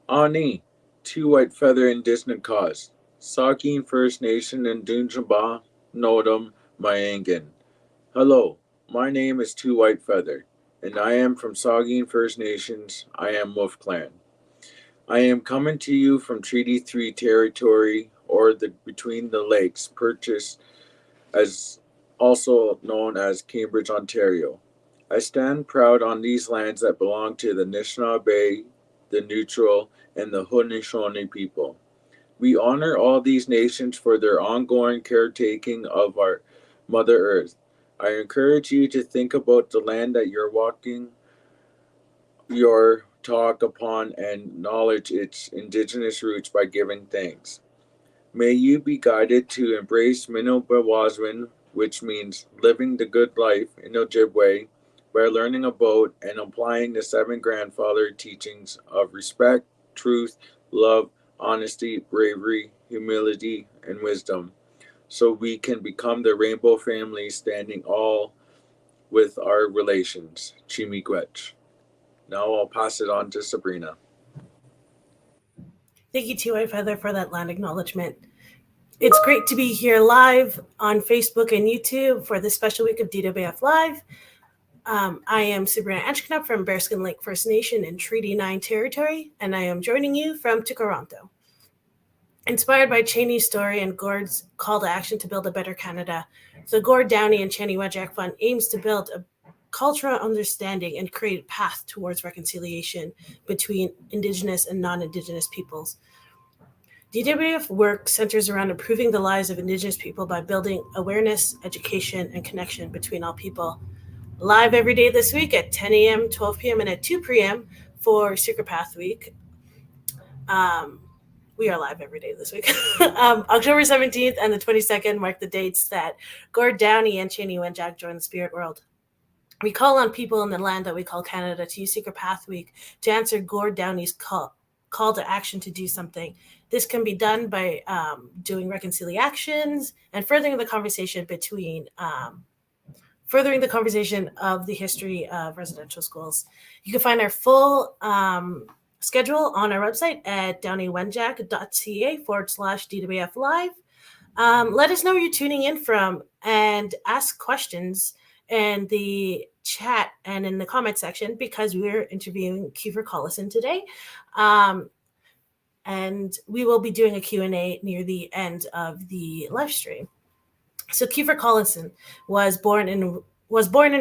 Ani, Two White Feather Indigenous Cause, Saugeen First Nation and Dunjaba Nodum Mayangan. Hello, my name is Two White Feather, and I am from Saugeen First Nations. I am Wolf Clan. I am coming to you from Treaty 3 territory, or the Between the Lakes, purchased as also known as Cambridge, Ontario. I stand proud on these lands that belong to the Anishinaabe, the Neutral, and the Haudenosaunee people. We honor all these nations for their ongoing caretaking of our Mother Earth. I encourage you to think about the land that you're walking your talk upon and acknowledge its indigenous roots by giving thanks. May you be guided to embrace Minobawaswin, which means living the good life in Ojibwe, by learning about and applying the seven grandfather teachings of respect, truth, love, honesty, bravery, humility, and wisdom, so we can become the rainbow family standing all with our relations. Chimigwech. Now I'll pass it on to Sabrina. Thank you, T.Y. Feather, for that land acknowledgement. It's great to be here live on Facebook and YouTube for this special week of DWF Live. I am Sabrina Anchknup from Bearskin Lake First Nation in Treaty 9 territory, and I am joining you from Tkaronto. Inspired by Cheney's story and Gord's call to action to build a better Canada, the Gord Downey and Cheney Wedjack Fund aims to build a cultural understanding and create a path towards reconciliation between Indigenous and non-Indigenous peoples. DWF work centers around improving the lives of Indigenous people by building awareness, education, and connection between all people. Live every day this week at 10 a.m., 12 p.m., and at 2 p.m. for Secret Path Week. We are live every day this week. October 17th and the 22nd mark the dates that Gord Downey and Cheney Wenjack join the spirit world. We call on people in the land that we call Canada to use Secret Path Week to answer Gord Downey's call to action to do something. This can be done by doing reconciliations and furthering the conversation of the history of residential schools. You can find our full schedule on our website at downeywenjack.ca/DWF Live. Let us know where you're tuning in from and ask questions in the chat and in the comment section because we're interviewing Kiefer Collison today. And we will be doing a Q&A near the end of the live stream. So Kiefer Collison was born and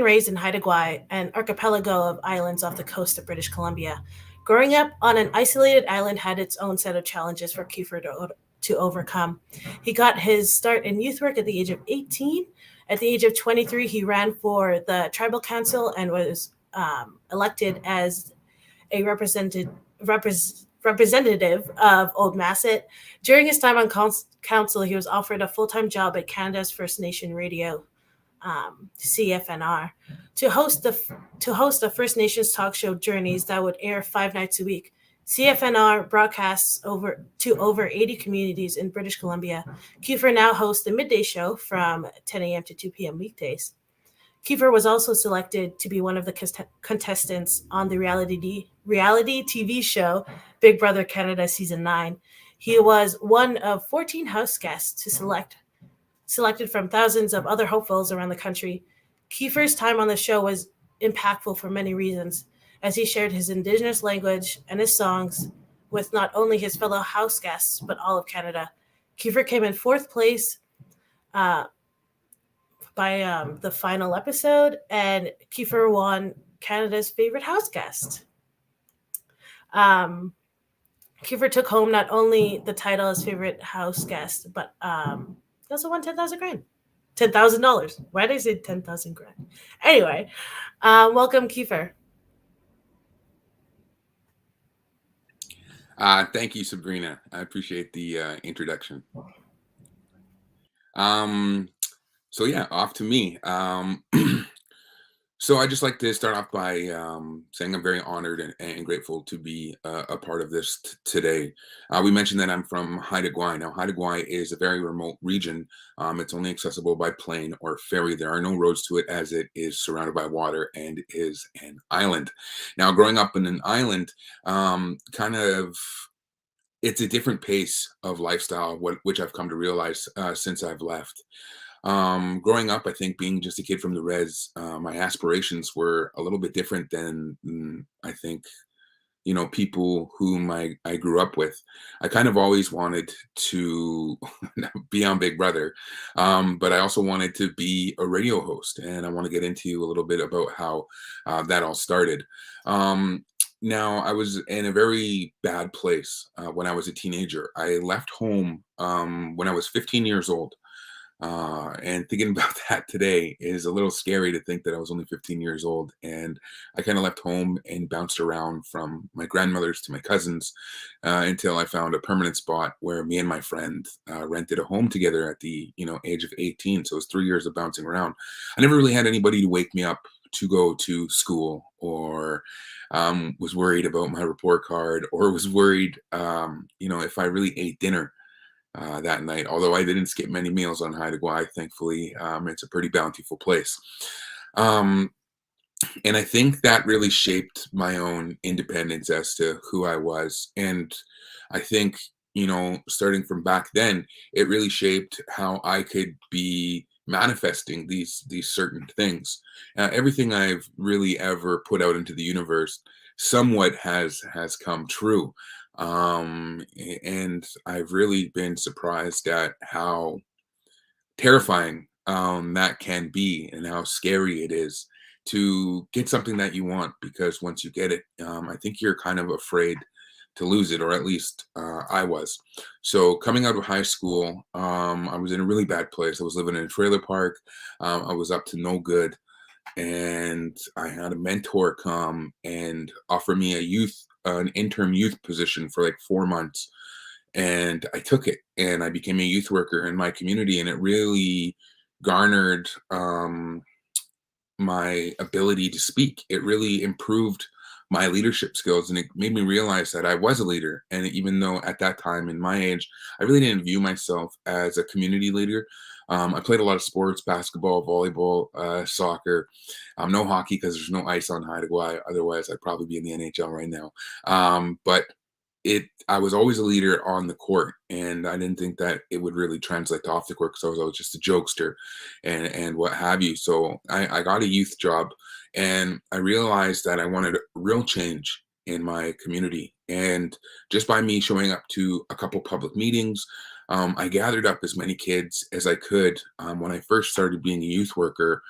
raised in Haida Gwaii, an archipelago of islands off the coast of British Columbia. Growing up on an isolated island had its own set of challenges for Kiefer to overcome. He got his start in youth work at the age of 18. At the age of 23, he ran for the tribal council and was elected as a representative of Old Masset. During his time on council, he was offered a full-time job at Canada's First Nation radio, CFNR, to host the First Nations talk show Journeys that would air 5 nights a week. CFNR broadcasts to over 80 communities in British Columbia. Kiefer now hosts the Midday show from 10 a.m. to 2 p.m. weekdays. Kiefer was also selected to be one of the contestants on the reality TV show Big Brother Canada Season 9. He was one of 14 house guests selected from thousands of other hopefuls around the country. Kiefer's time on the show was impactful for many reasons, as he shared his Indigenous language and his songs with not only his fellow house guests, but all of Canada. Kiefer came in 4th place by the final episode, and Kiefer won Canada's favorite house guest. Kiefer took home not only the title as favorite house guest, but he also won $10,000. Why did I say 10,000 grand? Anyway, welcome, Kiefer. Thank you, Sabrina. I appreciate the introduction. So yeah, off to me. So I just like to start off by saying I'm very honored and grateful to be a part of this today. We mentioned that I'm from Haida Gwaii. Now, Haida Gwaii is a very remote region. It's only accessible by plane or ferry. There are no roads to it as it is surrounded by water and is an island. Now, growing up in an island, kind of it's a different pace of lifestyle, which I've come to realize since I've left. Growing up, I think being just a kid from the res, my aspirations were a little bit different than I think, people whom I grew up with. I kind of always wanted to be on Big Brother, but I also wanted to be a radio host, and I want to get into a little bit about how that all started. Now, I was in a very bad place when I was a teenager. I left home when I was 15 years old. And thinking about that today is a little scary to think that I was only 15 years old. And I kind of left home and bounced around from my grandmother's to my cousins until I found a permanent spot where me and my friend rented a home together at the age of 18. So it was 3 years of bouncing around. I never really had anybody to wake me up to go to school, or was worried about my report card, or was worried, if I really ate dinner that night. Although I didn't skip many meals on Haida Gwaii, thankfully, it's a pretty bountiful place. And I think that really shaped my own independence as to who I was. And I think, starting from back then, it really shaped how I could be manifesting these certain things. Everything I've really ever put out into the universe somewhat has come true. And I've really been surprised at how terrifying that can be, and how scary it is to get something that you want, because once you get it, I think you're kind of afraid to lose it, or at least I was. So coming out of high school, I was in a really bad place. I was living in a trailer park. I was up to no good, and I had a mentor come and offer me an interim youth position for like 4 months, and I took it, and I became a youth worker in my community, and it really garnered my ability to speak. It really improved my leadership skills, and it made me realize that I was a leader. And even though at that time in my age, I really didn't view myself as a community leader. I played a lot of sports: basketball, volleyball, soccer. No hockey, because there's no ice on Haida Gwaii. Otherwise, I'd probably be in the NHL right now. But I was always a leader on the court, and I didn't think that it would really translate to off the court, because I was always just a jokester and what have you. So I got a youth job, and I realized that I wanted real change in my community. And just by me showing up to a couple public meetings, I gathered up as many kids as I could when I first started being a youth worker.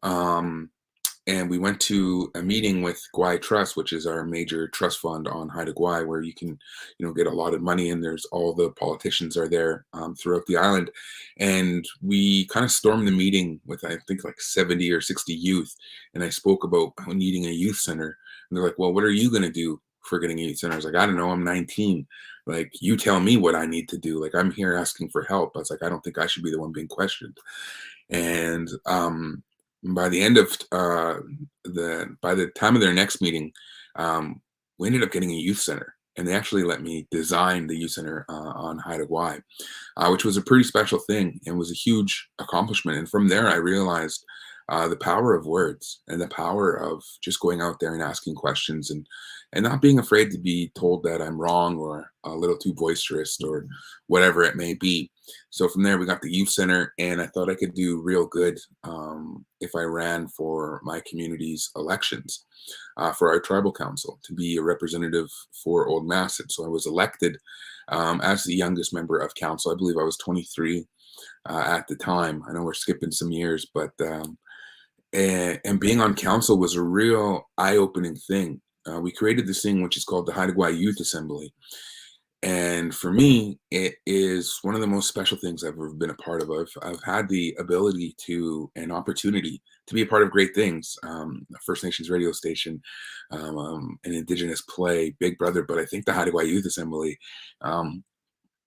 Um, and we went to a meeting with Gwaii Trust, which is our major trust fund on Haida Gwaii, where you can, get a lot of money, and there's all the politicians are there throughout the island. And we kind of stormed the meeting with, I think, like 70 or 60 youth. And I spoke about needing a youth center. And they're like, "Well, what are you going to do for getting a youth center?" I was like, "I don't know. I'm 19. Like, you tell me what I need to do. Like, I'm here asking for help." I was like, "I don't think I should be the one being questioned." And by the end of by the time of their next meeting, we ended up getting a youth center, and they actually let me design the youth center on Haida Gwaii, which was a pretty special thing and was a huge accomplishment. And from there, I realized the power of words, and the power of just going out there and asking questions, and not being afraid to be told that I'm wrong, or a little too boisterous, or whatever it may be. So from there, we got the youth center, and I thought I could do real good if I ran for my community's elections for our tribal council to be a representative for Old Masset. So I was elected as the youngest member of council. I believe I was 23 at the time. I know we're skipping some years, but and being on council was a real eye-opening thing. We created this thing which is called the Haida Gwaii Youth Assembly. And for me, it is one of the most special things I've ever been a part of. I've had the ability and opportunity to be a part of great things. A First Nations radio station, an Indigenous play, Big Brother. But I think the Haida Gwaii Youth Assembly,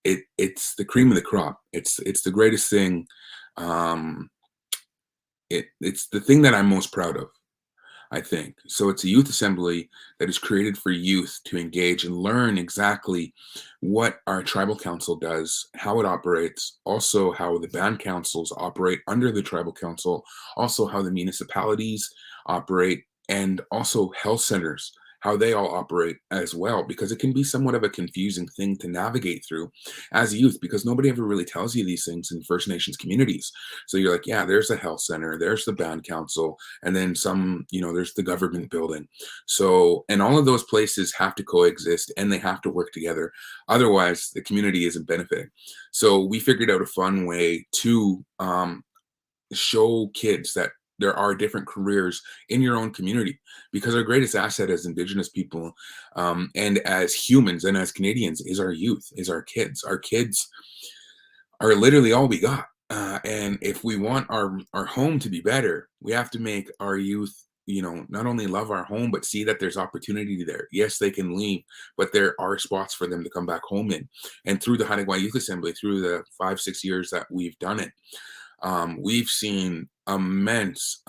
it's the cream of the crop. It's the greatest thing. It's the thing that I'm most proud of. I think. So it's a youth assembly that is created for youth to engage and learn exactly what our tribal council does, how it operates, also how the band councils operate under the tribal council, also how the municipalities operate, and also health centers, how they all operate as well, because it can be somewhat of a confusing thing to navigate through as youth, because nobody ever really tells you these things in First Nations communities. So you're like, yeah, there's the health center, there's the band council, and then some, there's the government building. So, and all of those places have to coexist and they have to work together. Otherwise, the community isn't benefiting. So we figured out a fun way to show kids that there are different careers in your own community, because our greatest asset as Indigenous people and as humans and as Canadians is our youth, is our kids. Our kids are literally all we got. And if we want our home to be better, we have to make our youth, not only love our home, but see that there's opportunity there. Yes, they can leave, but there are spots for them to come back home in. And through the Haida Gwaii Youth Assembly, through the 5-6 years that we've done it, we've seen immense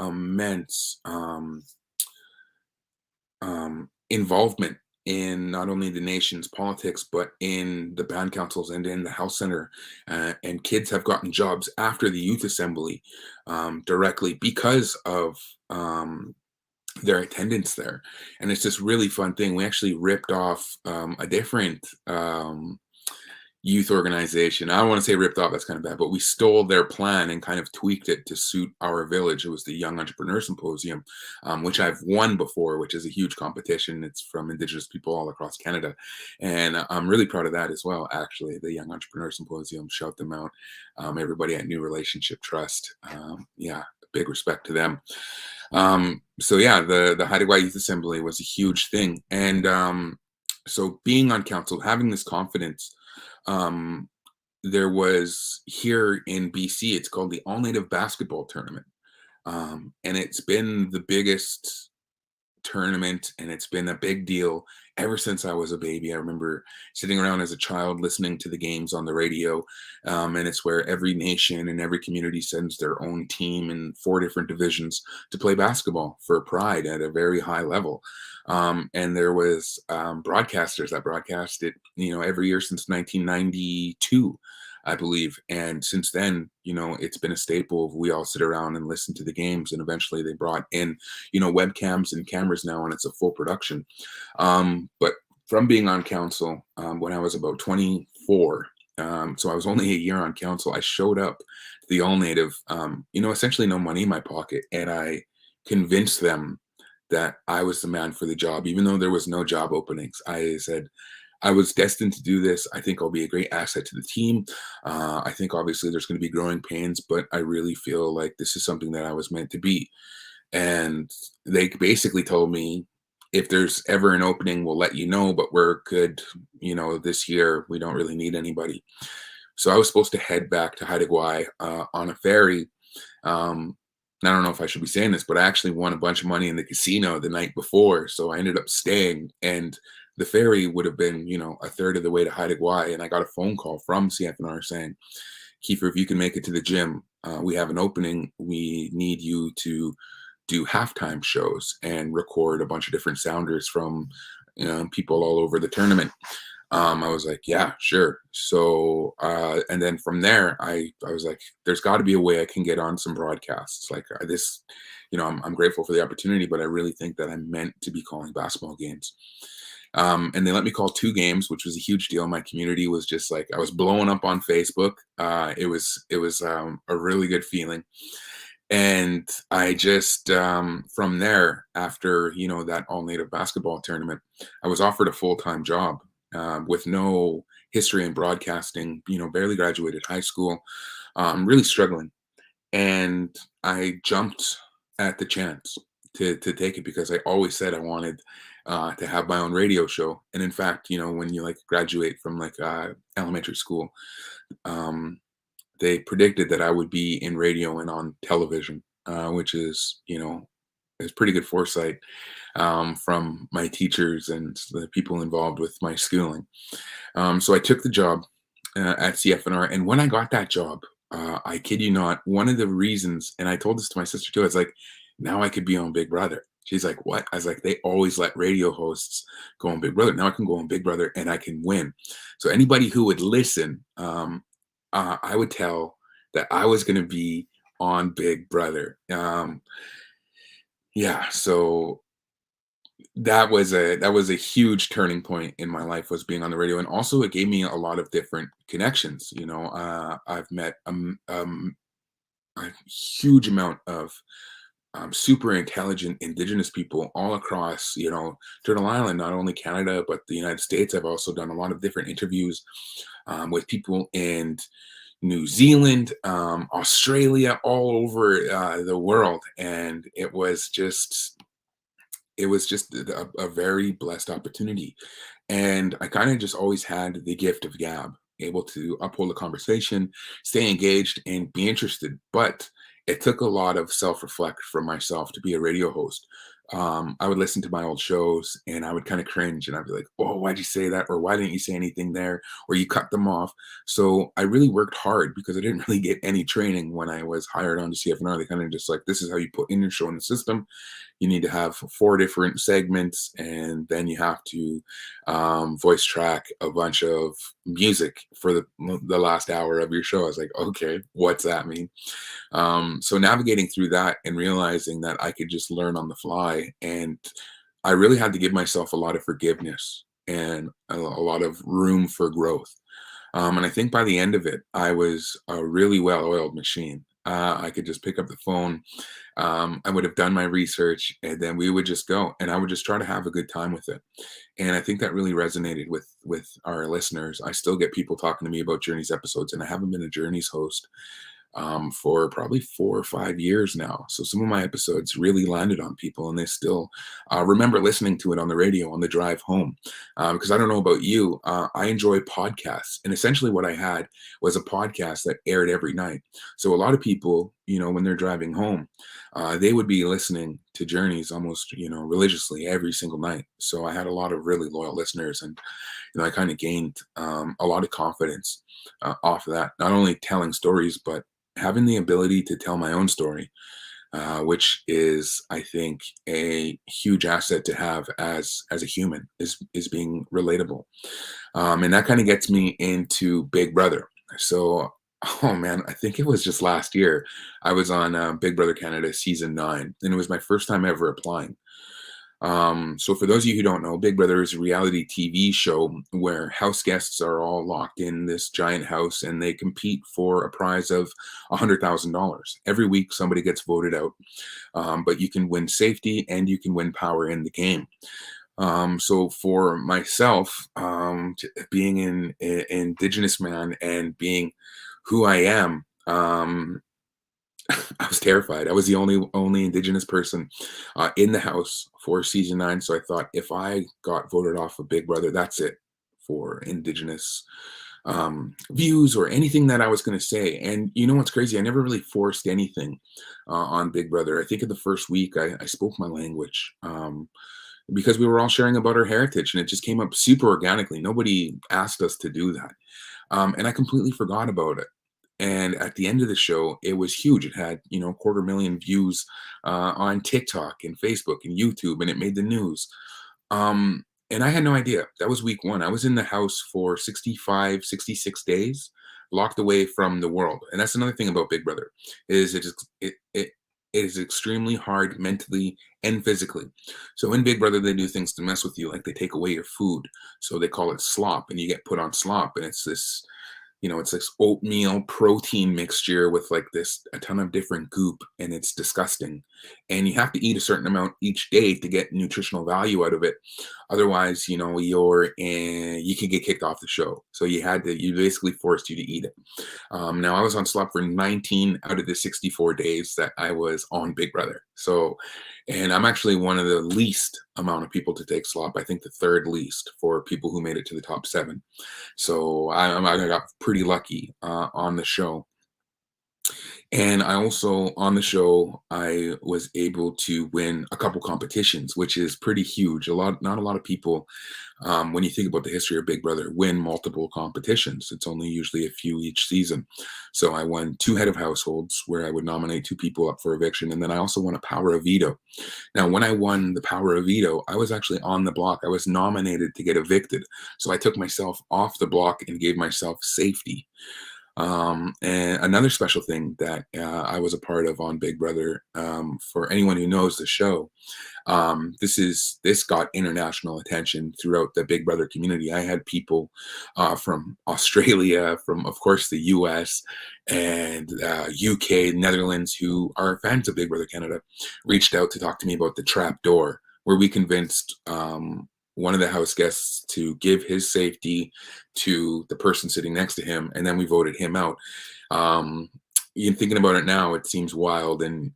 involvement in not only the nation's politics, but in the band councils and in the health center. And kids have gotten jobs after the youth assembly directly because of their attendance there. And it's this really fun thing. We actually ripped off a different youth organization. I don't want to say ripped off, that's kind of bad, but we stole their plan and kind of tweaked it to suit our village. It was the Young Entrepreneur Symposium, which I've won before, which is a huge competition. It's from Indigenous people all across Canada. And I'm really proud of that as well, actually, the Young Entrepreneur Symposium. Shout them out. Everybody at New Relationship Trust. Yeah, big respect to them. So yeah, the Haida Gwaii Youth Assembly was a huge thing. And so being on council, having this confidence, there was here in BC, it's called the All Native Basketball Tournament. And it's been the biggest tournament and it's been a big deal ever since I was a baby. I remember sitting around as a child listening to the games on the radio. And it's where every nation and every community sends their own team in 4 different divisions to play basketball for pride at a very high level. And there was broadcasters that broadcast it, every year since 1992, I believe. And since then, it's been a staple of we all sit around and listen to the games. And eventually they brought in, webcams and cameras now, and it's a full production. But from being on council, when I was about 24, so I was only a year on council, I showed up to the All Native, essentially no money in my pocket. And I convinced them that I was the man for the job, even though there was no job openings. I said, I was destined to do this. I think I'll be a great asset to the team. I think obviously there's going to be growing pains, but I really feel like this is something that I was meant to be. And they basically told me, if there's ever an opening, we'll let you know, but we're good. This year, we don't really need anybody. So I was supposed to head back to Haida Gwaii on a ferry. I don't know if I should be saying this, but I actually won a bunch of money in the casino the night before. So I ended up staying, and the ferry would have been, a third of the way to Haida Gwaii. And I got a phone call from CFNR saying, Kiefer, if you can make it to the gym, we have an opening. We need you to do halftime shows and record a bunch of different sounders from people all over the tournament. I was like, yeah, sure. So, and then from there, I was like, there's got to be a way I can get on some broadcasts like this. I'm grateful for the opportunity, but I really think that I'm meant to be calling basketball games. And they let me call 2 games, which was a huge deal. My community was just like, I was blowing up on Facebook. It was a really good feeling. And I just, from there, after, that All Native basketball tournament, I was offered a full-time job with no history in broadcasting, barely graduated high school, really struggling. And I jumped at the chance to take it, because I always said I wanted to have my own radio show. And in fact, when you graduate from elementary school, they predicted that I would be in radio and on television, which is, is pretty good foresight from my teachers and the people involved with my schooling. So I took the job at CFNR. And when I got that job, I kid you not, one of the reasons, and I told this to my sister too, I was like, now I could be on Big Brother. She's like, what? I was like, they always let radio hosts go on Big Brother. Now I can go on Big Brother and I can win. So anybody who would listen, I would tell that I was going to be on Big Brother. Yeah, so that was a huge turning point in my life, was being on the radio, and also it gave me a lot of different connections. I've met a huge amount of super intelligent Indigenous people all across, Turtle Island, not only Canada, but the United States. I've also done a lot of different interviews with people in New Zealand, Australia, all over the world. And it was just a very blessed opportunity. And I kind of just always had the gift of gab, able to uphold a conversation, stay engaged, and be interested. But it took a lot of self-reflect from myself to be a radio host. I would listen to my old shows and I would kind of cringe, and I'd be like, oh, why'd you say that? Or why didn't you say anything there? Or you cut them off. So I really worked hard, because I didn't really get any training when I was hired on to CFNR. They kind of just like, this is how you put in your show in the system. You need to have 4 different segments, and then you have to voice track a bunch of music for the last hour of your show. I was like, okay, what's that mean? So navigating through that and realizing that I could just learn on the fly, and I really had to give myself a lot of forgiveness and a lot of room for growth. And I think by the end of it, I was a really well-oiled machine. I could just pick up the phone. I would have done my research, and then we would just go, and I would just try to have a good time with it. And I think that really resonated with our listeners. I still get people talking to me about Journeys episodes, and I haven't been a Journeys host for probably 4 or 5 years now. So some of my episodes really landed on people, and they still remember listening to it on the radio on the drive home. Because I don't know about you, I enjoy podcasts. And essentially what I had was a podcast that aired every night. So a lot of people, when they're driving home, they would be listening to Journeys almost, religiously every single night. So I had a lot of really loyal listeners, and I kind of gained a lot of confidence off of that. Not only telling stories, but having the ability to tell my own story, which is, I think, a huge asset to have as a human, is being relatable. And that kind of gets me into Big Brother. So, oh man, I think it was just last year I was on Big Brother Canada season 9, and it was my first time ever applying. So for those of you who don't know, Big Brother is a reality TV show where house guests are all locked in this giant house, and they compete for a prize of $100,000. Every week, somebody gets voted out, but you can win safety and you can win power in the game. So for myself, being an Indigenous man and being who I am, I was terrified. I was the only Indigenous person in the house for season 9. So I thought, if I got voted off of Big Brother, that's it for Indigenous views or anything that I was going to say. And you know what's crazy? I never really forced anything on Big Brother. I think in the first week, I spoke my language. Because we were all sharing about our heritage, and it just came up super organically. Nobody asked us to do that. And I completely forgot about it. And at the end of the show, it was huge. It had, 250,000 views on TikTok and Facebook and YouTube, and it made the news. And I had no idea. That was week 1. I was in the house for 65, 66 days, locked away from the world. And that's another thing about Big Brother, is it is extremely hard mentally and physically. So in Big Brother, they do things to mess with you, like they take away your food. So they call it slop, and you get put on slop, and it's this oatmeal protein mixture with like a ton of different goop, and it's disgusting. And you have to eat a certain amount each day to get nutritional value out of it. Otherwise, you could get kicked off the show. So you basically forced you to eat it. Now I was on slop for 19 out of the 64 days that I was on Big Brother. So, and I'm actually one of the least amount of people to take slop. I think the 3rd least for people who made it to the top 7. So I got pretty lucky on the show. And I also, on the show, I was able to win a couple competitions, which is pretty huge. Not a lot of people, when you think about the history of Big Brother, win multiple competitions. It's only usually a few each season. So I won 2 head of households where I would nominate 2 people up for eviction. And then I also won a power of veto. Now, when I won the power of veto, I was actually on the block. I was nominated to get evicted. So I took myself off the block and gave myself safety. And another special thing that I was a part of on Big Brother, for anyone who knows the show, this got international attention throughout the Big Brother community. I had people from Australia, from of course the US and UK, Netherlands, who are fans of Big Brother Canada, reached out to talk to me about the trap door, where we convinced one of the house guests to give his safety to the person sitting next to him, and then we voted him out. Thinking about it now, it seems wild and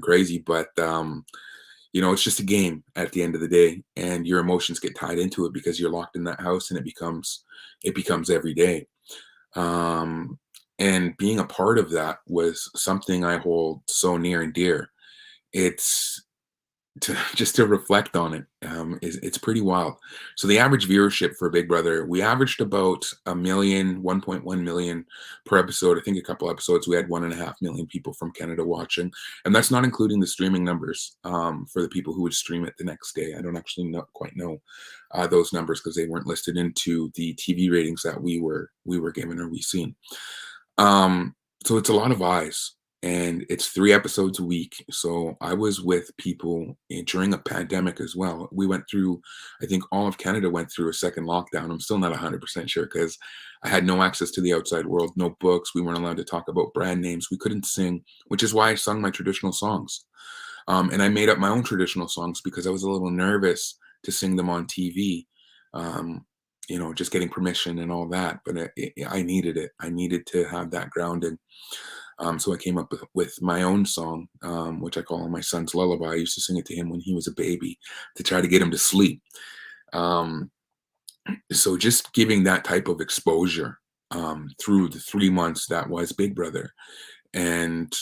crazy, but it's just a game at the end of the day, and your emotions get tied into it because you're locked in that house, and it becomes every day. And being a part of that was something I hold so near and dear. It's to reflect on it, it's pretty wild. So the average viewership for Big Brother, we averaged about 1.1 million per episode. I think a couple episodes we had 1.5 million people from Canada watching, and that's not including the streaming numbers for the people who would stream it the next day. I don't actually quite know those numbers because they weren't listed into the TV ratings that we were given or we seen. So it's a lot of eyes. And it's 3 episodes a week. So I was with people during a pandemic as well. We went through, I think all of Canada went through a second lockdown. I'm still not 100% sure because I had no access to the outside world, no books. We weren't allowed to talk about brand names. We couldn't sing, which is why I sung my traditional songs. And I made up my own traditional songs because I was a little nervous to sing them on TV. Just getting permission and all that. But I needed it. I needed to have that grounding. So I came up with my own song, which I call my son's lullaby. I used to sing it to him when he was a baby to try to get him to sleep. So just giving that type of exposure through the 3 months that was Big Brother, and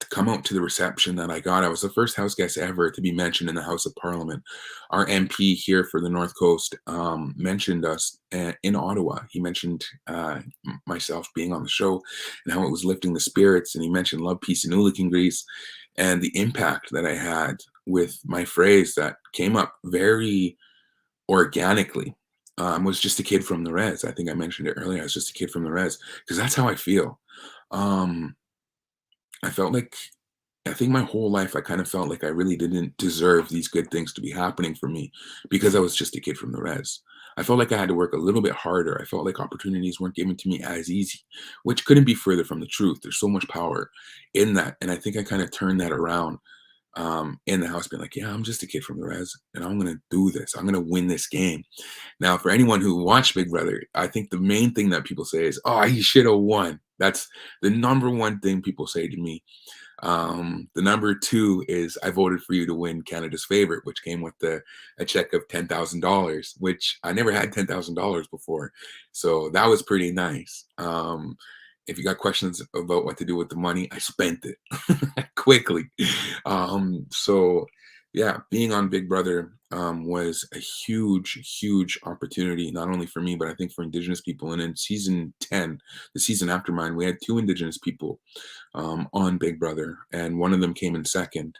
to come out to the reception that I got. I was the first house guest ever to be mentioned in the House of Parliament. Our MP here for the North Coast mentioned us in Ottawa. He mentioned myself being on the show and how it was lifting the spirits. And he mentioned love, peace, and Ulikin Grease, and the impact that I had with my phrase that came up very organically. Was just a kid from the res. I think I mentioned it earlier. I was just a kid from the res because that's how I feel. I felt like, I think my whole life, I kind of felt like I really didn't deserve these good things to be happening for me because I was just a kid from the res. I felt like I had to work a little bit harder. I felt like opportunities weren't given to me as easy, which couldn't be further from the truth. There's so much power in that. And I think I kind of turned that around in the house, being like, yeah, I'm just a kid from the res and I'm going to do this. I'm going to win this game. Now, for anyone who watched Big Brother, I think the main thing that people say is, oh, he should have won. That's the number one thing people say to me. The number 2 is I voted for you to win Canada's favorite, which came with a check of $10,000, which I never had $10,000 before. So that was pretty nice. If you got questions about what to do with the money, I spent it quickly. So yeah, being on Big Brother was a huge opportunity, not only for me, but I think for Indigenous people. And in season 10, the season after mine, we had 2 Indigenous people on Big Brother, and one of them came in second.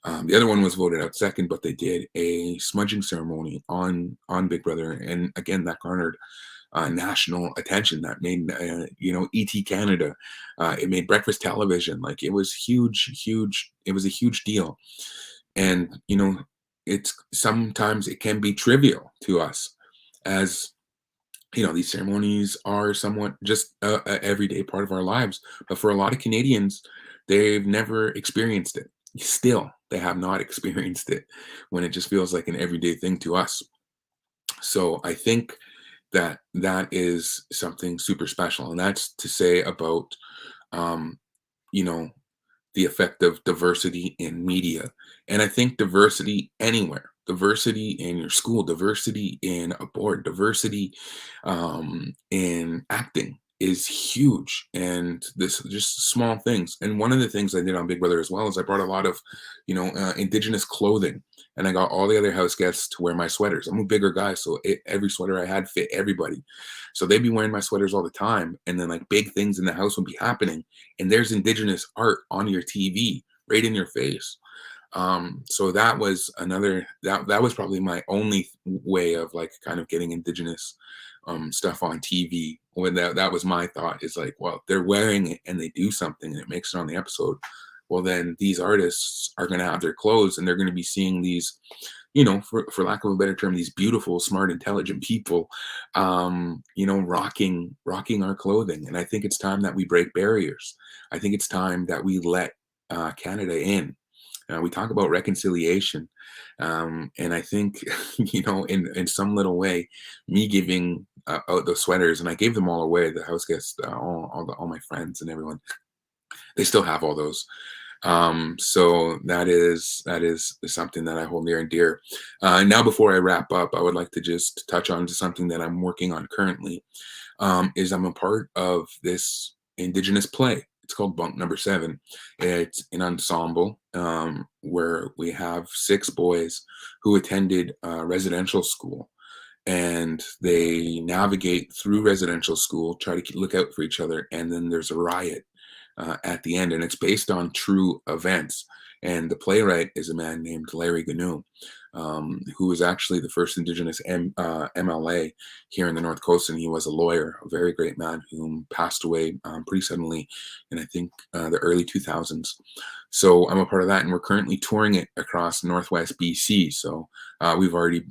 The other one was voted out second, but they did a smudging ceremony on Big Brother, and again, that garnered national attention. That made ET Canada. It made breakfast television. Like, it was huge. It was a huge deal. And it's sometimes it can be trivial to us, as these ceremonies are somewhat just a everyday part of our lives. But for a lot of Canadians, they've never experienced it. Still, they have not experienced it, when it just feels like an everyday thing to us. So I think that is something super special, and that's to say about the effect of diversity in media. And I think diversity anywhere, diversity in your school, diversity in a board, diversity in acting, is huge, and this just small things. And one of the things I did on Big Brother as well is I brought a lot of, Indigenous clothing, and I got all the other house guests to wear my sweaters. I'm a bigger guy, so every sweater I had fit everybody. So they'd be wearing my sweaters all the time, and then like big things in the house would be happening, and there's Indigenous art on your TV right in your face. So that was that was probably my only way of like kind of getting Indigenous stuff on TV. When that was my thought, is like, well, they're wearing it and they do something and it makes it on the episode. Well, then these artists are going to have their clothes and they're going to be seeing these, for lack of a better term, these beautiful, smart, intelligent people, rocking our clothing. And I think it's time that we break barriers. I think it's time that we let Canada in. We talk about reconciliation, and I think, in some little way, me giving out the sweaters, and I gave them all away. The house guests, all my friends and everyone, they still have all those. So that is something that I hold near and dear. Now, before I wrap up, I would like to just touch on to something that I'm working on currently. Is I'm a part of this Indigenous play. It's called Bunk Number 7. It's an ensemble where we have 6 boys who attended residential school, and they navigate through residential school, try to look out for each other, and then there's a riot at the end, and it's based on true events. And the playwright is a man named Larry Gnu, who was actually the first Indigenous MLA here in the North Coast, and he was a lawyer, a very great man who passed away pretty suddenly in, I think, the early 2000s. So I'm a part of that, and we're currently touring it across Northwest BC. So we've already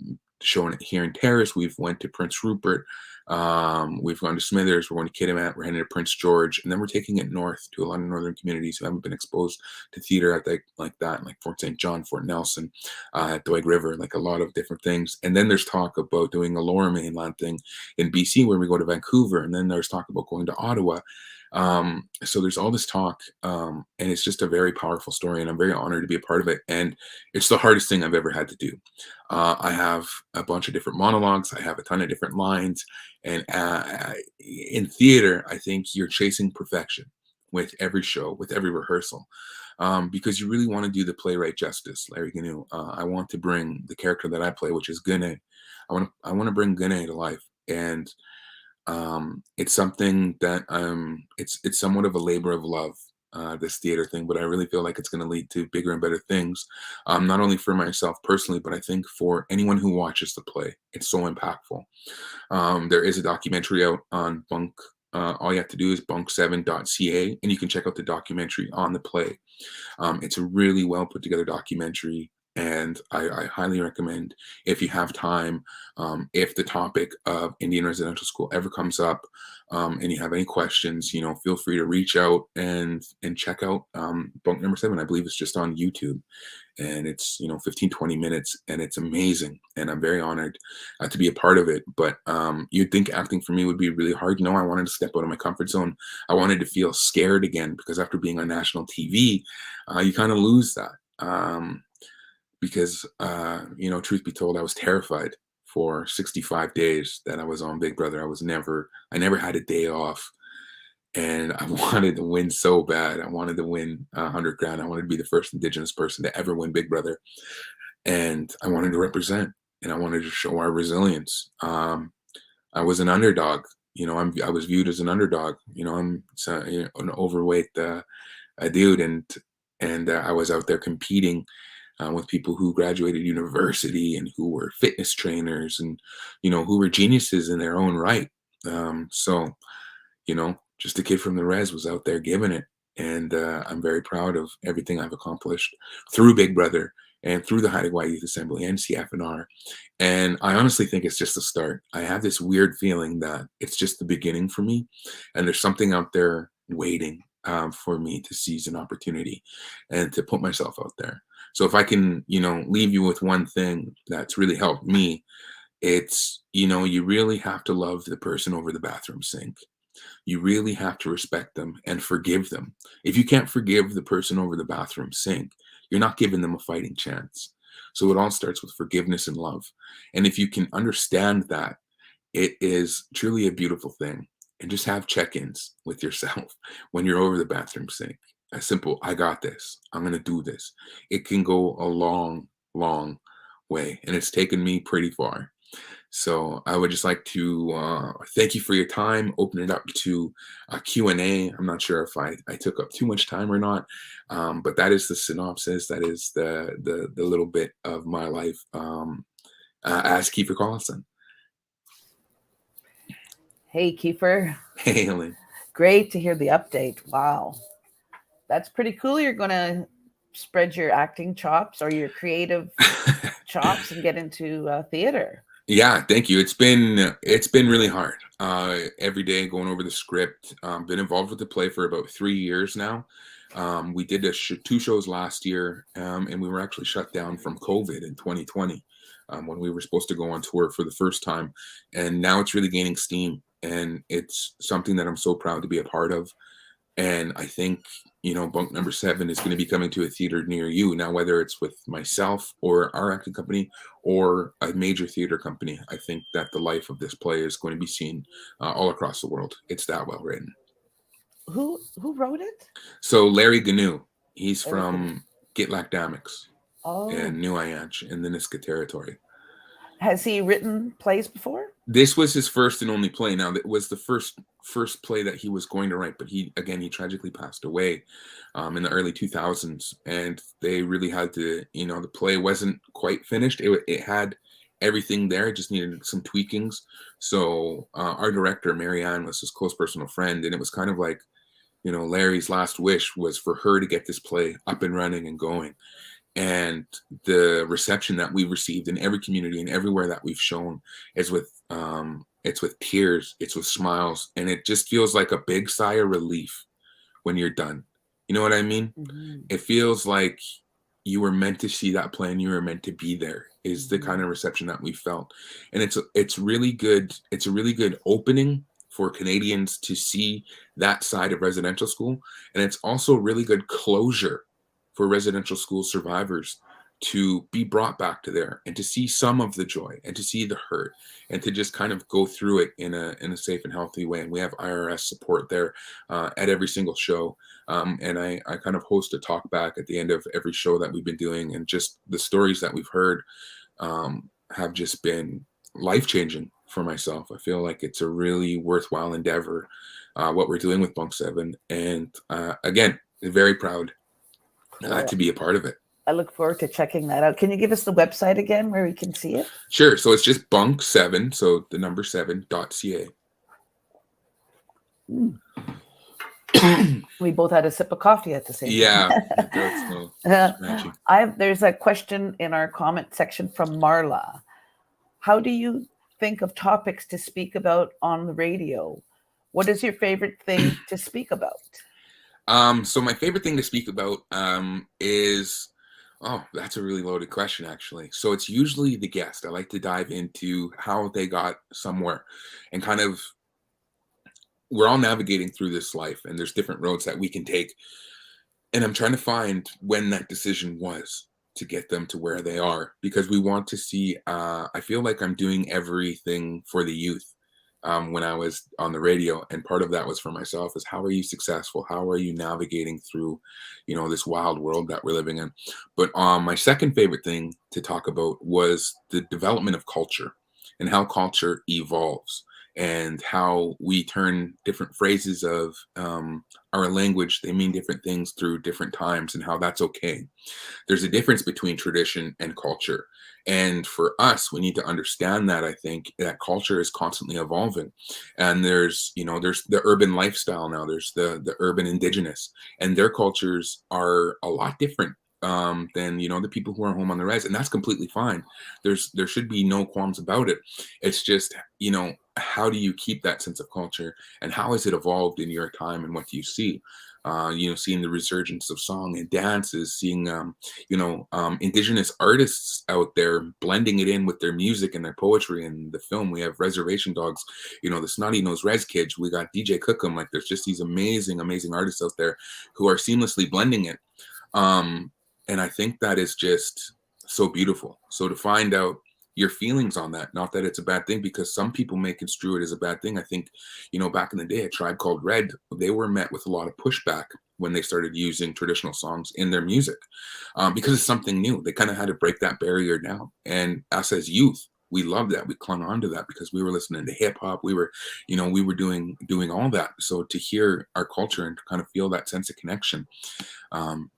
shown it here in Terrace. We've went to Prince Rupert. We've gone to Smithers, we're going to Kitimat, we're heading to Prince George, and then we're taking it north to a lot of northern communities who haven't been exposed to theater at like Fort St. John, Fort Nelson, Doig River, like a lot of different things. And then there's talk about doing a lower mainland thing in BC where we go to Vancouver, and then there's talk about going to Ottawa. So there's all this talk, and it's just a very powerful story, and I'm very honored to be a part of it. And it's the hardest thing I've ever had to do. I have a bunch of different monologues. I have a ton of different lines. And in theater, I think you're chasing perfection with every show, with every rehearsal, because you really want to do the playwright justice, Larry Gnu. I want to bring the character that I play, which is Gune. I want to bring Gune to life, and it's something that it's somewhat of a labor of love, this theater thing, but I really feel like it's going to lead to bigger and better things, not only for myself personally, but I think for anyone who watches the play. It's so impactful. There is a documentary out on Bunk. All you have to do is bunk7.ca, and you can check out the documentary on the play. It's a really well put together documentary, and I highly recommend, if you have time, if the topic of Indian residential school ever comes up, and you have any questions, feel free to reach out and check out Bunk Number 7. I believe it's just on YouTube, and it's 15-20 minutes, and it's amazing, and I'm very honored to be a part of it. But you'd think acting for me would be really hard. I wanted to step out of my comfort zone. I wanted to feel scared again, because after being on national TV, you kind of lose that. Because, truth be told, I was terrified for 65 days that I was on Big Brother. I never had a day off, and I wanted to win so bad. I wanted to win 100 grand. I wanted to be the first Indigenous person to ever win Big Brother, and I wanted to represent, and I wanted to show our resilience. I was an underdog. I was viewed as an underdog. I'm an overweight dude, and I was out there competing with people who graduated university and who were fitness trainers and, who were geniuses in their own right. So, just a kid from the res was out there giving it. And I'm very proud of everything I've accomplished through Big Brother and through the Haida Gwaii Youth Assembly and CFNR. And I honestly think it's just the start. I have this weird feeling that it's just the beginning for me. And there's something out there waiting for me to seize an opportunity and to put myself out there. So if I can, leave you with one thing that's really helped me, it's, you really have to love the person over the bathroom sink. You really have to respect them and forgive them. If you can't forgive the person over the bathroom sink, you're not giving them a fighting chance. So it all starts with forgiveness and love. And if you can understand that, it is truly a beautiful thing. and just have check-ins with yourself when you're over the bathroom sink. A simple, I got this. I'm going to do this. It can go a long, long way. And it's taken me pretty far. So I would just like to thank you for your time, open it up to a Q&A. I'm not sure if I took up too much time or not, but that is the synopsis. That is the little bit of my life as Kiefer Collison. Hey, Kiefer. Hey, Elaine. Great to hear the update. Wow. That's pretty cool. You're going to spread your acting chops or your creative chops and get into theater. Yeah, thank you. It's been really hard. Every day going over the script. Been involved with the play for about 3 years now. We did 2 shows last year, and we were actually shut down from COVID in 2020 when we were supposed to go on tour for the first time. And now it's really gaining steam, and it's something that I'm so proud to be a part of. And I think, Bunk Number 7 is going to be coming to a theater near you. Now, whether it's with myself or our acting company or a major theater company, I think that the life of this play is going to be seen all across the world. It's that well written. Who wrote it? So Larry Gnu, he's from Gitlak Damix Oh. in New Ayanch in the Niska territory. Has he written plays before? This was his first and only play. Now, it was the first play that he was going to write, but he tragically passed away in the early 2000s, and they really had to, the play wasn't quite finished. It had everything there. It just needed some tweakings. So our director, Marianne, was his close personal friend, and it was kind of like, Larry's last wish was for her to get this play up and running and going. And the reception that we received in every community and everywhere that we've shown is with it's with tears, it's with smiles, and it just feels like a big sigh of relief when you're done. You know what I mean? Mm-hmm. It feels like you were meant to see that play and you were meant to be there, is the kind of reception that we felt. And it's really good. It's a really good opening for Canadians to see that side of residential school. And it's also really good closure for residential school survivors to be brought back to there and to see some of the joy and to see the hurt and to just kind of go through it in a safe and healthy way. And we have IRS support there at every single show. And I kind of host a talk back at the end of every show that we've been doing, and just the stories that we've heard have just been life-changing for myself. I feel like it's a really worthwhile endeavor, what we're doing with Bunk 7. And again, very proud to be a part of it. I look forward to checking that out. Can you give us the website again where we can see it? Sure. So it's just bunk7, so the number 7.ca. We both had a sip of coffee at the same time. Yeah. There's a question in our comment section from Marla. How do you think of topics to speak about on the radio? What is your favorite thing to speak about? So my favorite thing to speak about is, that's a really loaded question, actually. So it's usually the guest. I like to dive into how they got somewhere, and kind of, we're all navigating through this life, and there's different roads that we can take. And I'm trying to find when that decision was to get them to where they are, because we want to see, I feel like I'm doing everything for the youth. When I was on the radio, and part of that was for myself, is how are you successful? How are you navigating through, this wild world that we're living in? But my second favorite thing to talk about was the development of culture and how culture evolves, and how we turn different phrases of our language. They mean different things through different times, and how that's okay. There's a difference between tradition and culture. And for us, we need to understand that. I think that culture is constantly evolving, and there's the urban lifestyle now. There's the urban Indigenous, and their cultures are a lot different than the people who are home on the res, and that's completely fine. There should be no qualms about it. It's just, how do you keep that sense of culture, and how has it evolved in your time, and what do you see? Seeing the resurgence of song and dances, seeing, Indigenous artists out there blending it in with their music and their poetry and the film. We have Reservation Dogs, the Snotty Nose Res Kids. We got DJ Cookham. Like, there's just these amazing, amazing artists out there who are seamlessly blending it. And I think that is just so beautiful. So to find out your feelings on that. Not that it's a bad thing, because some people may construe it as a bad thing. I think, back in the day, A Tribe Called Red, they were met with a lot of pushback when they started using traditional songs in their music, because it's something new. They kind of had to break that barrier down. And us as youth, we loved that. We clung on to that because we were listening to hip hop. We were, we were doing all that. So to hear our culture and to kind of feel that sense of connection,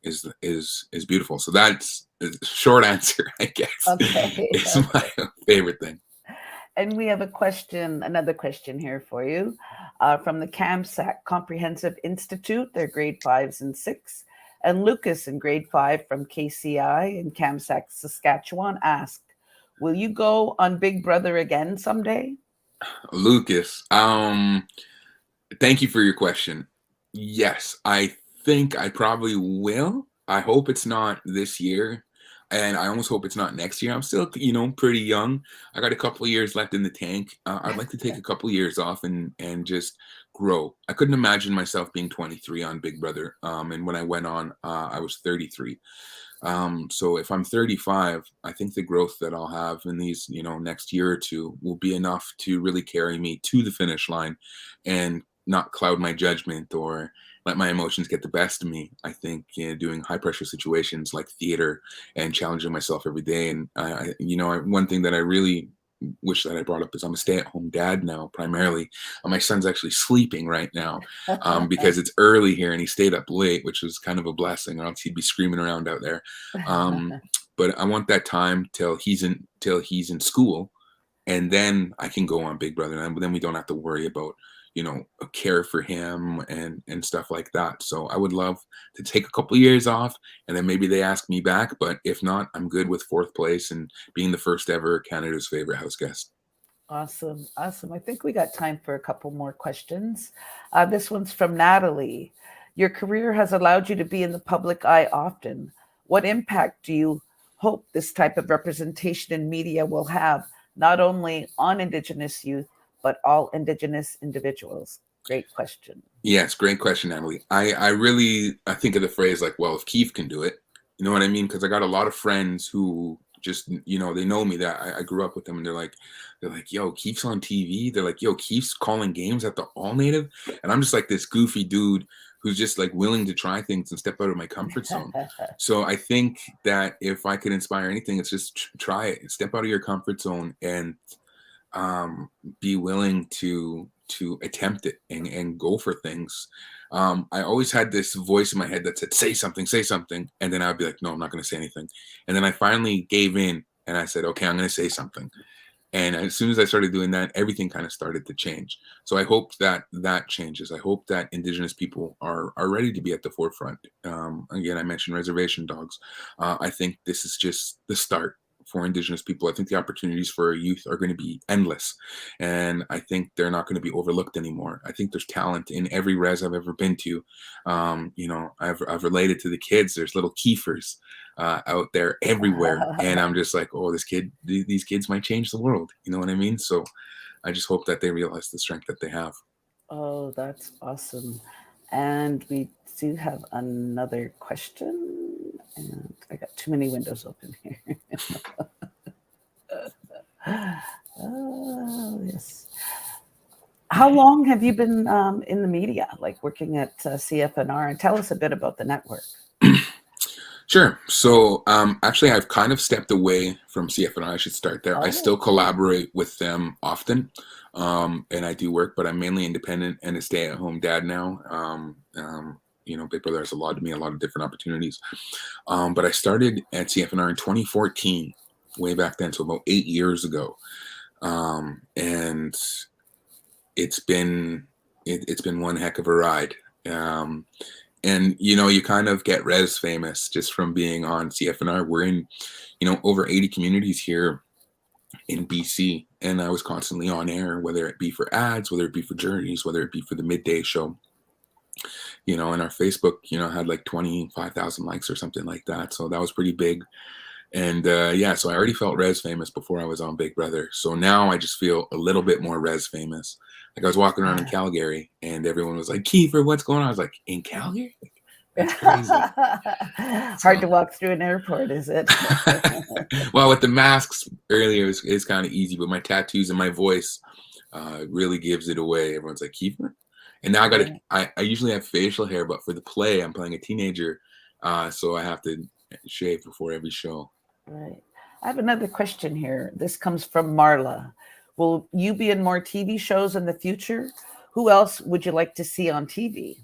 is beautiful. So that's a short answer, I guess. Okay. It's my favorite thing. And we have another question here for you, from the CAMSAC Comprehensive Institute. They're grade 5s and 6. And Lucas in grade 5 from KCI in CAMSAC, Saskatchewan asked, will you go on Big Brother again someday? Lucas, thank you for your question. Yes, I think I probably will. I hope it's not this year, and I almost hope it's not next year. I'm still, pretty young. I got a couple of years left in the tank. I'd like to take a couple of years off and just grow. I couldn't imagine myself being 23 on Big Brother. And when I went on, I was 33. So if I'm 35, I think the growth that I'll have in these, next year or two will be enough to really carry me to the finish line and not cloud my judgment or let my emotions get the best of me. I think doing high pressure situations like theater and challenging myself every day. And one thing that I really wish that I brought up is I'm a stay-at-home dad now, primarily. My son's actually sleeping right now because it's early here and he stayed up late, which was kind of a blessing, or else he'd be screaming around out there. But I want that time till he's in school, and then I can go on Big Brother, and then we don't have to worry about care for him and stuff like that. So I would love to take a couple of years off, and then maybe they ask me back. But if not, I'm good with 4th place and being the first ever Canada's favorite house guest. Awesome. I think we got time for a couple more questions. This one's from Natalie. Your career has allowed you to be in the public eye often. What impact do you hope this type of representation in media will have, not only on Indigenous youth, but all Indigenous individuals? Great question. Yes, great question, Natalie. I think of the phrase like, well, if Keith can do it, you know what I mean? Because I got a lot of friends who just, they know me, that I grew up with them, and they're like, yo, Keith's on TV. They're like, yo, Keith's calling games at the All Native. And I'm just like this goofy dude who's just like willing to try things and step out of my comfort zone. So I think that if I could inspire anything, it's just try it. Step out of your comfort zone and be willing to attempt it and go for things. I always had this voice in my head that said, say something. And then I'd be like, no, I'm not going to say anything. And then I finally gave in and I said, okay, I'm going to say something. And as soon as I started doing that, everything kind of started to change. So I hope that changes. I hope that Indigenous people are ready to be at the forefront. Again, I mentioned reservation dogs. I think this is just the start for Indigenous people. I think the opportunities for our youth are going to be endless, and I think they're not going to be overlooked anymore. I think there's talent in every res I've ever been to. I've related to the kids. There's little Kiefers out there everywhere, and I'm just like, oh, these kids might change the world. You know what I mean? So I just hope that they realize the strength that they have. Oh, that's awesome. And we do have another question, and I got too many windows open here. Oh, yes. How long have you been in the media, like working at CFNR? And tell us a bit about the network. Sure. So actually, I've kind of stepped away from CFNR. I should start there. I still collaborate with them often, and I do work, but I'm mainly independent and a stay-at-home dad now. Big Brother has allowed me a lot of different opportunities. But I started at CFNR in 2014, way back then, so about 8 years ago. And it's been one heck of a ride. And, you kind of get res famous just from being on CFNR. We're in, over 80 communities here in BC. And I was constantly on air, whether it be for ads, whether it be for journeys, whether it be for the Midday show. And our Facebook, had like 25,000 likes or something like that. So that was pretty big. And so I already felt res famous before I was on Big Brother. So now I just feel a little bit more res famous. Like I was walking around in Calgary and everyone was like, Kiefer, what's going on? I was like, in Calgary? That's crazy. Hard to walk through an airport, is it? Well, with the masks earlier, it's kind of easy, but my tattoos and my voice really gives it away. Everyone's like, Kiefer? And now I usually have facial hair, but for the play, I'm playing a teenager, so I have to shave before every show. Right. I have another question here. This comes from Marla. Will you be in more TV shows in the future? Who else would you like to see on TV?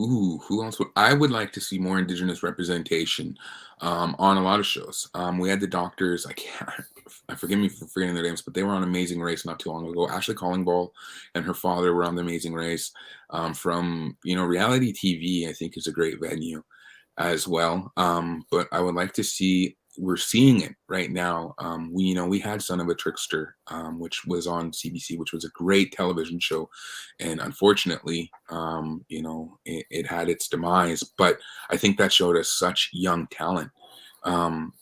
Ooh, who else I would like to see more Indigenous representation on a lot of shows. We had the doctors, I forgive me for forgetting their names, but they were on Amazing Race not too long ago. Ashley Collingboll and her father were on the Amazing Race. From, reality TV, I think is a great venue as well. But I would like to see, we're seeing it right now. We had Son of a Trickster, which was on CBC, which was a great television show. And unfortunately, it had its demise, but I think that showed us such young talent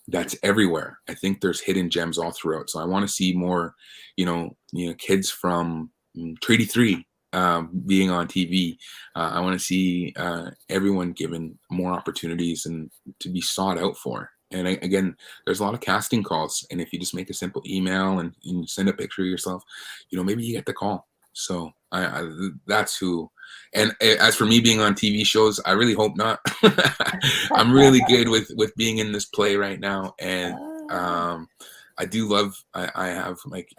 that's everywhere. I think there's hidden gems all throughout. So I want to see more, kids from Treaty 3 being on TV. I want to see everyone given more opportunities and to be sought out for. And again, there's a lot of casting calls. And if you just make a simple email and you send a picture of yourself, maybe you get the call. So that's who. And as for me being on TV shows, I really hope not. I'm really good with being in this play right now. And I do love, I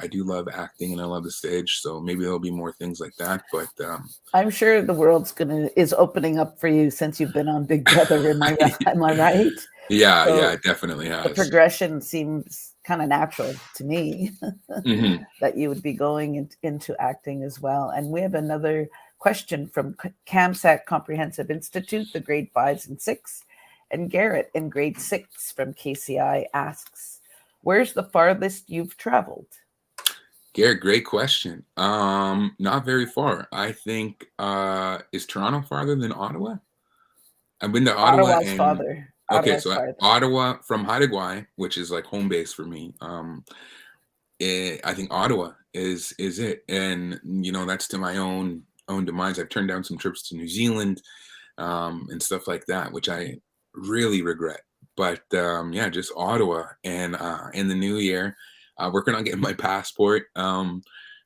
do love acting and I love the stage. So maybe there'll be more things like that. But I'm sure the world's is opening up for you since you've been on Big Brother. Am I right? Yeah, so it definitely has. The progression seems kind of natural to me mm-hmm. that you would be going into acting as well. And we have another question from CAMSAT Comprehensive Institute, the grade 5s and 6. And Garrett in grade 6 from KCI asks, where's the farthest you've traveled? Garrett, great question. Not very far. I think, is Toronto farther than Ottawa? I've been to Ottawa. Ottawa's farther. Okay, so Ottawa from Haida Gwaii, which is like home base for me. I think Ottawa is it, and that's to my own demise. I've turned down some trips to New Zealand and stuff like that, which I really regret. But just Ottawa, and in the new year, working on getting my passport.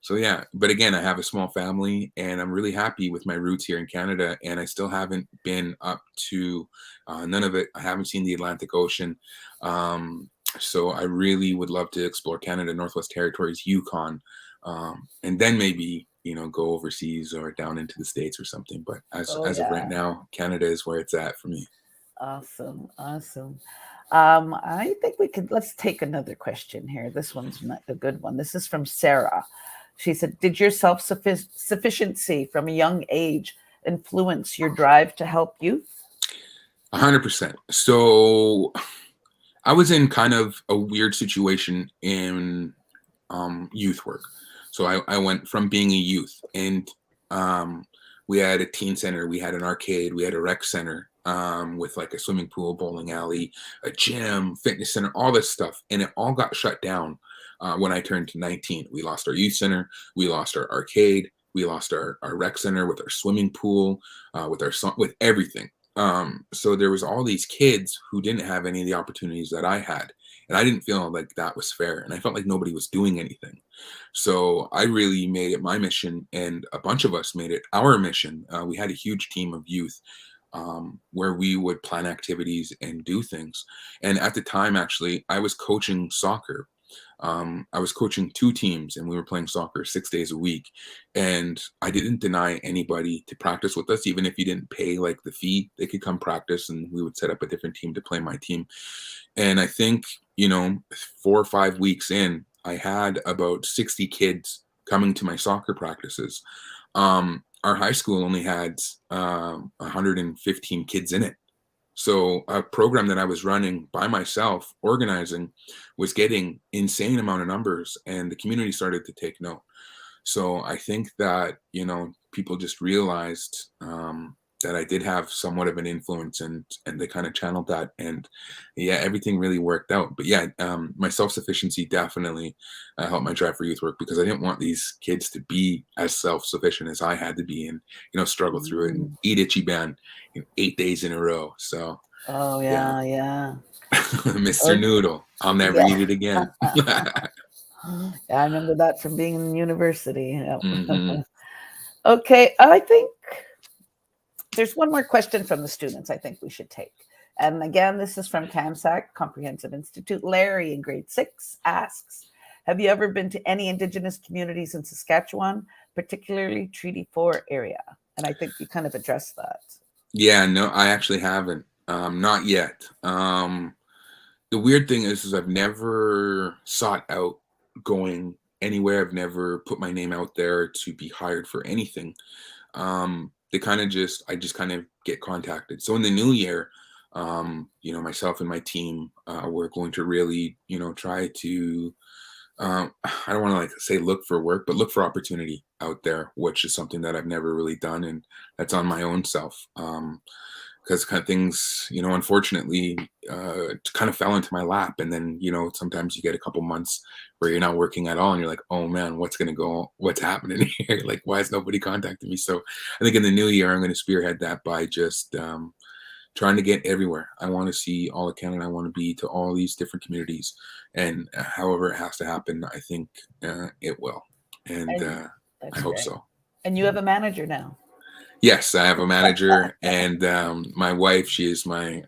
So yeah, but again, I have a small family and I'm really happy with my roots here in Canada, and I still haven't been up to none of it. I haven't seen the Atlantic Ocean. So I really would love to explore Canada, Northwest Territories, Yukon, and then maybe, go overseas or down into the States or something. But as of right now, Canada is where it's at for me. Awesome. I think let's take another question here. This one's not a good one. This is from Sarah. She said, did your self-sufficiency from a young age influence your drive to help youth? 100%. So I was in kind of a weird situation in youth work. So I went from being a youth, and we had a teen center, we had an arcade, we had a rec center with like a swimming pool, bowling alley, a gym, fitness center, all this stuff. And it all got shut down when I turned 19. We lost our youth center, we lost our arcade, we lost our rec center with our swimming pool, with everything. So there was all these kids who didn't have any of the opportunities that I had. And I didn't feel like that was fair. And I felt like nobody was doing anything. So I really made it my mission, and a bunch of us made it our mission. We had a huge team of youth where we would plan activities and do things. And at the time, actually, I was coaching soccer. I was coaching 2 teams, and we were playing soccer 6 days a week. And I didn't deny anybody to practice with us. Even if you didn't pay like the fee, they could come practice, and we would set up a different team to play my team. And I think, 4 or 5 weeks in, I had about 60 kids coming to my soccer practices. Our high school only had 115 kids in it. So a program that I was running by myself, organizing, was getting insane amount of numbers, and the community started to take note. So I think that, people just realized that I did have somewhat of an influence, and they kind of channeled that, and yeah, everything really worked out. But yeah, my self-sufficiency definitely helped my Drive for Youth work, because I didn't want these kids to be as self-sufficient as I had to be, and struggle through it and eat itchy ban 8 days in a row. So yeah. Mr. Noodle, I'll never eat it again. Yeah, I remember that from being in university. Mm-hmm. Okay, I think there's one more question from the students I think we should take. And again, this is from CAMSAC, Comprehensive Institute. Larry in grade 6 asks, have you ever been to any Indigenous communities in Saskatchewan, particularly Treaty 4 area? And I think you kind of addressed that. Yeah, no, I actually haven't. Not yet. The weird thing is I've never sought out going anywhere. I've never put my name out there to be hired for anything. I just kind of get contacted. So in the new year, myself and my team, we're going to really, try to, I don't want to like say look for work, but look for opportunity out there, which is something that I've never really done. And that's on my own self. Because kind of things, unfortunately, kind of fell into my lap. And then, sometimes you get a couple months where you're not working at all, and you're like, oh man, what's happening here? Like, why is nobody contacting me? So I think in the new year, I'm going to spearhead that by just trying to get everywhere. I want to see all of Canada. I want to be to all these different communities, and however it has to happen, I think it will. And I hope so. And you have a manager now. Yes, I have a manager, and my wife, she's my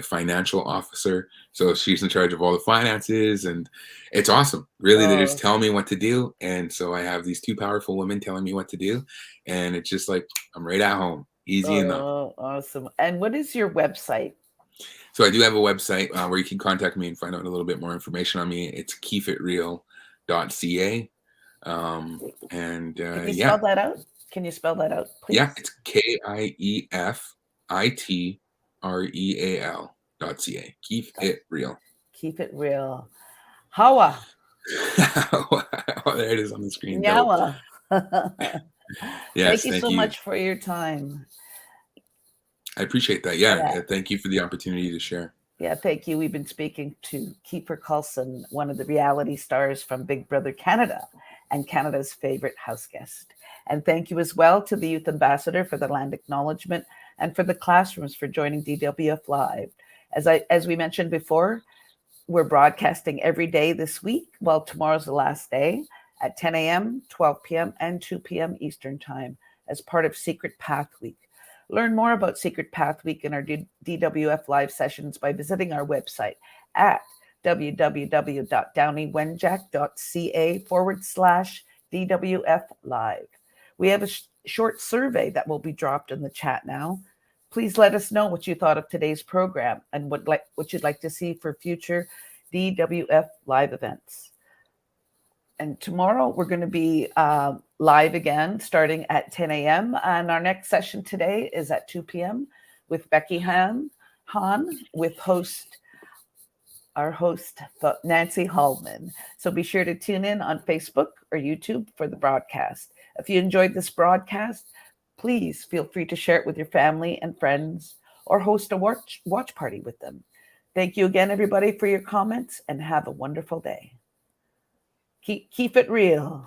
financial officer. So she's in charge of all the finances, and it's awesome. Really, they just tell me what to do. And so I have these 2 powerful women telling me what to do. And it's just like, I'm right at home. Easy enough. Oh, awesome. And what is your website? So I do have a website where you can contact me and find out a little bit more information on me. It's keefitreal.ca. Can you spell that out? Can you spell that out, please? Yeah, it's KIEFITREAL.ca. Keep it real. Keep it real. Hawa. Oh, there it is on the screen. Nyawa. Yes, thank you so much for your time. I appreciate that. Yeah, thank you for the opportunity to share. Yeah, thank you. We've been speaking to Kiefer Collison, one of the reality stars from Big Brother Canada and Canada's favorite house guest. And thank you as well to the Youth Ambassador for the land acknowledgement and for the classrooms for joining DWF Live. As we mentioned before, we're broadcasting every day this week. Well, tomorrow's the last day at 10 a.m., 12 p.m., and 2 p.m. Eastern Time as part of Secret Path Week. Learn more about Secret Path Week and our DWF Live sessions by visiting our website at www.downeywenjack.ca/DWF Live. We have a short survey that will be dropped in the chat now. Please let us know what you thought of today's program and what you'd like to see for future DWF Live events. And tomorrow we're going to be live again starting at 10 a.m. And our next session today is at 2 p.m. with Becky Han with our host, Nancy Hallman. So be sure to tune in on Facebook or YouTube for the broadcast. If you enjoyed this broadcast, please feel free to share it with your family and friends or host a watch party with them. Thank you again, everybody, for your comments, and have a wonderful day. Keep it real.